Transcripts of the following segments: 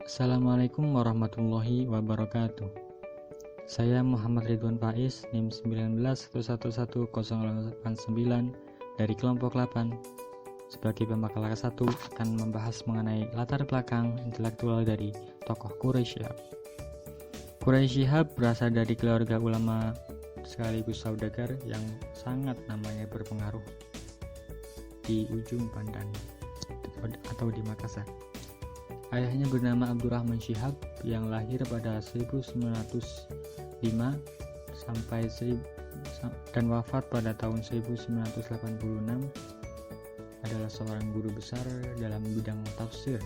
Assalamualaikum warahmatullahi wabarakatuh. Saya Muhammad Ridwan Faiz, NIM 19111089 dari kelompok 8. Sebagai pembekal kelas 1 akan membahas mengenai latar belakang intelektual dari tokoh Quraisy Shihab. Quraisy Shihab berasal dari keluarga ulama sekaligus saudagar yang sangat namanya berpengaruh di ujung Pandan atau di Makassar. Ayahnya bernama Abdurrahman Shihab yang lahir pada 1905 dan wafat pada tahun 1986, adalah seorang guru besar dalam bidang tafsir.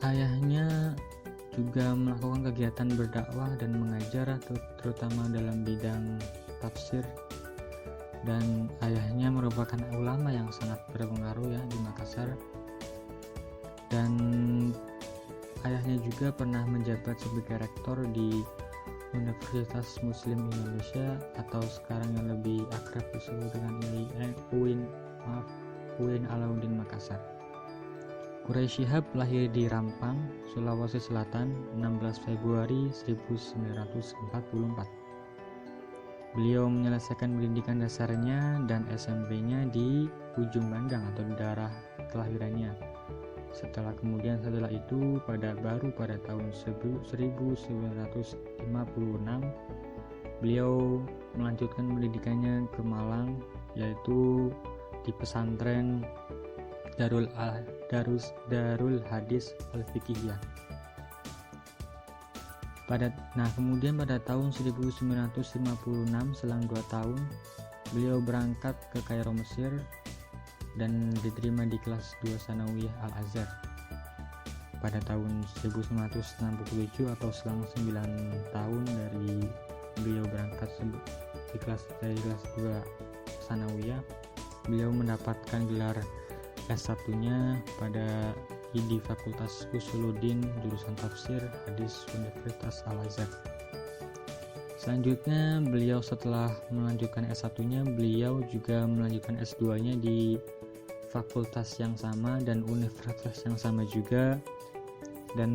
Ayahnya juga melakukan kegiatan berdakwah dan mengajar terutama dalam bidang tafsir, dan ayahnya merupakan ulama yang sangat berpengaruh di Makassar. Dan ayahnya juga pernah menjabat sebagai rektor di Universitas Muslim Indonesia atau sekarang yang lebih akrab disebut dengan UIN Alauddin Makassar. Quraisy Shihab lahir di Rampang, Sulawesi Selatan, 16 Februari 1944. Beliau menyelesaikan pendidikan dasarnya dan SMP-nya di Ujung Bandang atau di daerah kelahirannya. Setelah itu pada tahun 1956 beliau melanjutkan pendidikannya ke Malang, yaitu di pesantren Darul Hadis Al-Fiqhiyah. Kemudian pada tahun 1956, selang 2 tahun, beliau berangkat ke Kairo, Mesir, dan diterima di kelas 2 Sanawiyah Al-Azhar. Pada tahun 1967 atau selang 9 tahun dari beliau berangkat dari kelas 2 Sanawiyah, beliau mendapatkan gelar S1-nya di Fakultas Usuluddin jurusan Tafsir Hadis Universitas Al-Azhar. Selanjutnya beliau setelah melanjutkan S1-nya, beliau juga melanjutkan S2-nya di fakultas yang sama dan universitas yang sama juga, dan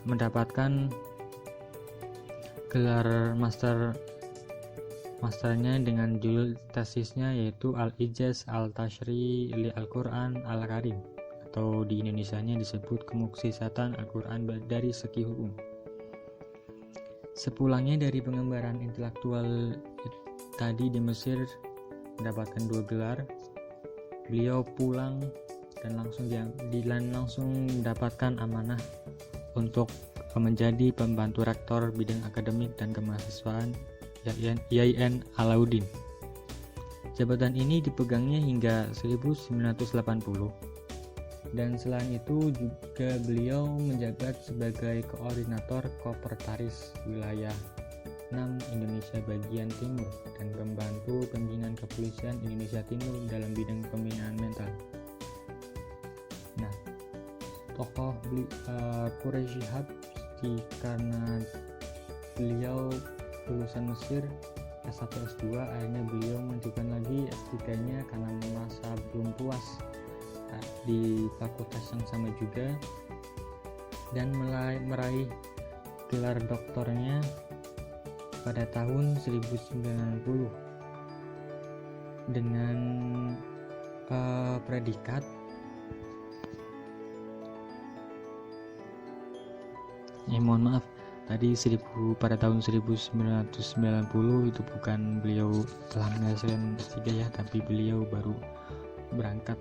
mendapatkan gelar masternya dengan judul tesisnya yaitu Al-Ijaz Al-Tashri' li Al-Quran Al-Karim, atau di Indonesianya disebut Kemuksisatan Al-Quran dari segi hukum. Sepulangnya dari pengembaraan intelektual tadi di Mesir mendapatkan 2 gelar, beliau pulang dan langsung mendapatkan amanah untuk menjadi pembantu rektor bidang akademik dan kemahasiswaan IAIN Alauddin. Jabatan ini dipegangnya hingga 1980. Dan selain itu juga beliau menjabat sebagai koordinator Kopertaris Wilayah 6 Indonesia bagian Timur dan pembantu pembinaan kepolisian Indonesia Timur dalam bidang pembinaan mental. Tokoh Quraisy Shihab karena beliau lulusan Mesir S1 S2, akhirnya beliau melanjutkan lagi S3-nya karena merasa belum puas di fakultas yang sama juga, dan meraih gelar doktornya pada tahun 1990 dengan predikat pada tahun 1990 itu bukan beliau telah menyelesaikan S3 tapi beliau baru berangkat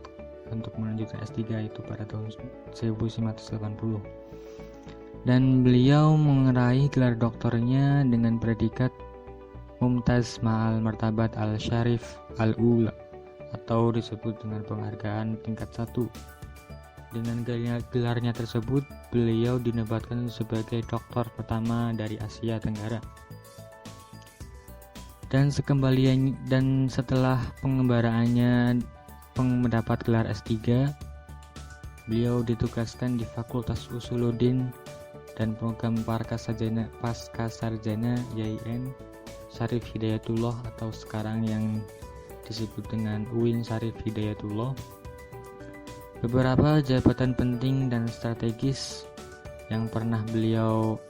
untuk melanjutkan S3 itu pada tahun 1980. Dan beliau meraih gelar doktornya dengan predikat Mumtaz Ma'al Martabat Al-Syarif Al-Ula, atau disebut dengan penghargaan tingkat 1. Dengan gelarnya tersebut, beliau dinobatkan sebagai doktor pertama dari Asia Tenggara. Dan setelah pengembaraannya mendapat gelar S3, beliau ditugaskan di Fakultas Usuluddin dan program Pasca Sarjana IAIN Syarif Hidayatullah, atau sekarang yang disebut dengan UIN Syarif Hidayatullah. Beberapa jabatan penting dan strategis yang pernah beliau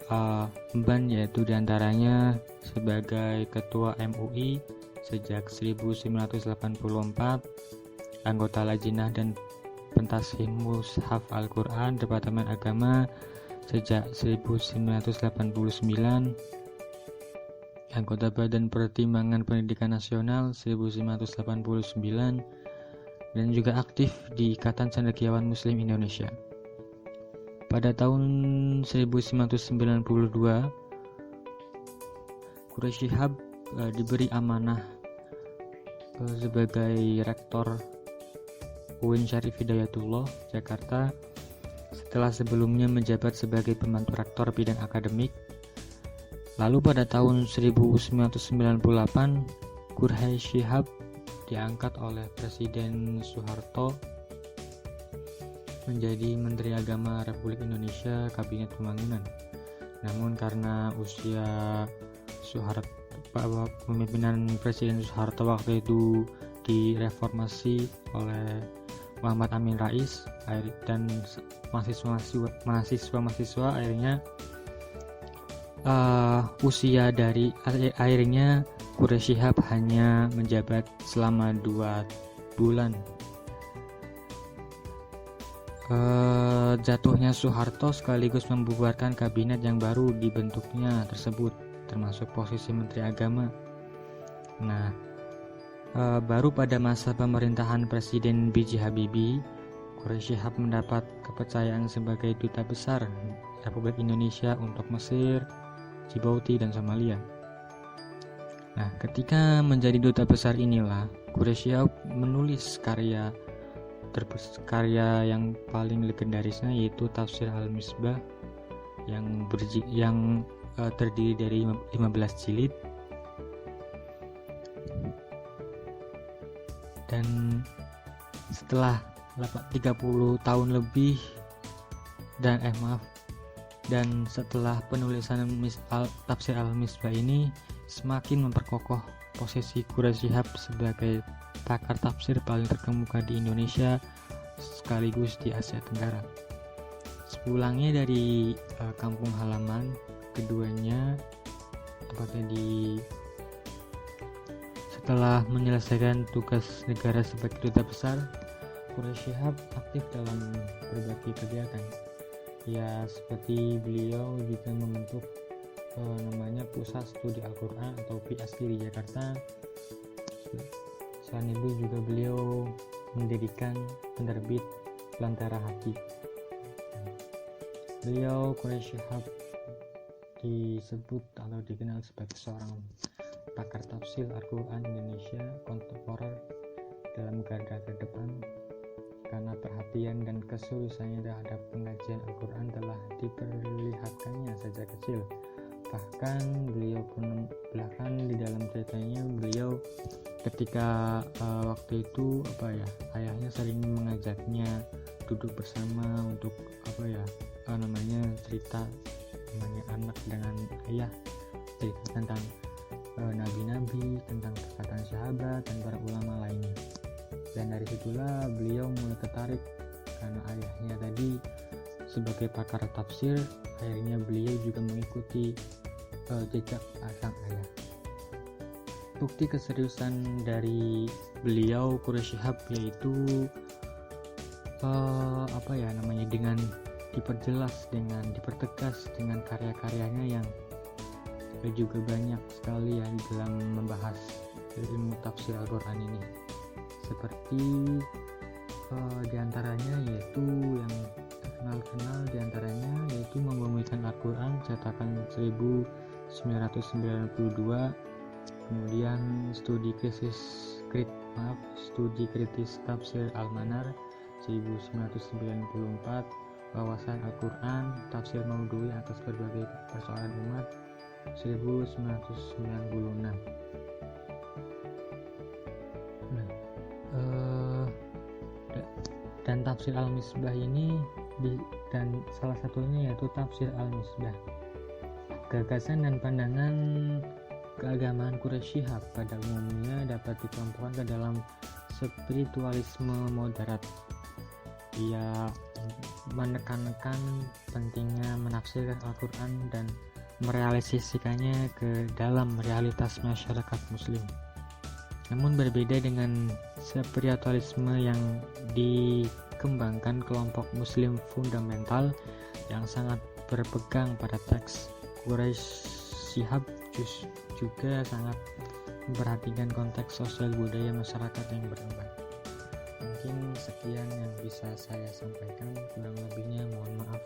emban yaitu diantaranya sebagai Ketua MUI sejak 1984, anggota Lajnah dan Pentasih Mushaf Al-Quran Departemen Agama sejak 1989, anggota Badan Pertimbangan Pendidikan Nasional 1989, dan juga aktif di Ikatan Cendekiawan Muslim Indonesia. Pada tahun 1992, Quraish Shihab diberi amanah sebagai Rektor UIN Syarif Hidayatullah Jakarta setelah sebelumnya menjabat sebagai pembantu rektor bidang akademik. Lalu pada tahun 1998, Quraish Shihab diangkat oleh Presiden Soeharto menjadi Menteri Agama Republik Indonesia Kabinet Pembangunan. Namun karena usia pemimpinan Presiden Soeharto waktu itu direformasi oleh Muhammad Amin Rais dan mahasiswa akhirnya usia dari akhirnya Quraish Shihab hanya menjabat selama 2 bulan. Jatuhnya Soeharto sekaligus membubarkan kabinet yang baru dibentuknya tersebut, termasuk posisi Menteri Agama. Nah, baru pada masa pemerintahan Presiden B.J. Habibie, Quraish Shihab mendapat kepercayaan sebagai Duta Besar Republik Indonesia untuk Mesir, Djibouti, dan Somalia. Nah, ketika menjadi duta besar inilah Quraish Shihab menulis karya yang paling legendarisnya yaitu Tafsir Al-Misbah yang terdiri dari 15 jilid. Dan setelah 30 tahun lebih dan setelah penulisan Tafsir Al-Misbah ini semakin memperkokoh posisi Quraish Shihab sebagai pakar tafsir paling terkemuka di Indonesia sekaligus di Asia Tenggara. Sepulangnya dari kampung halaman keduanya, setelah menyelesaikan tugas negara sebagai duta besar, Quraish Shihab aktif dalam berbagai kegiatan. Ya, seperti beliau juga membentuk namanya Pusat Studi Al-Quran atau PST di Jakarta. Selain itu juga beliau mendirikan penerbit Lentera Hati. Beliau Quraish Shihab disebut atau dikenal sebagai seorang pakar tafsir Al-Quran Indonesia kontemporer dalam garda terdepan karena perhatian dan keseriusannya terhadap pengajian Al-Quran telah diperlihatkannya sejak kecil. Bahkan beliau pun di dalam ceritanya beliau ketika waktu itu ayahnya sering mengajaknya duduk bersama untuk cerita namanya anak dengan ayah, cerita tentang nabi-nabi, tentang perkataan sahabat dan para ulama lainnya. Dan dari situlah beliau mulai tertarik karena ayahnya tadi sebagai pakar tafsir, akhirnya beliau juga mengikuti jejak sang ayah. Bukti keseriusan dari beliau Quraish Shihab yaitu dengan diperjelas, dengan dipertegas dengan karya-karyanya yang juga banyak sekali ya dalam membahas ilmu tafsir Al-Quran ini. Seperti diantaranya yaitu yang terkenal diantaranya yaitu Membumikan Al-Quran cetakan 1992, kemudian studi kritis tafsir Al-Manar 1994, wawasan Al-Quran tafsir Maudhu'i atas berbagai persoalan umat 1996. Dan tafsir Al-Misbah ini dan salah satunya yaitu tafsir Al-Misbah. Gagasan dan pandangan keagamaan Quraish Shihab pada umumnya dapat dikelompokkan ke dalam spiritualisme moderat. Ia menekankan pentingnya menafsirkan Al-Quran dan merealisasikannya ke dalam realitas masyarakat muslim. Namun berbeda dengan spiritualisme yang dikembangkan kelompok muslim fundamental yang sangat berpegang pada teks, Quraisy Shihab juga sangat memperhatikan konteks sosial budaya masyarakat yang berkembang. Mungkin sekian yang bisa saya sampaikan, kurang lebihnya mohon maaf.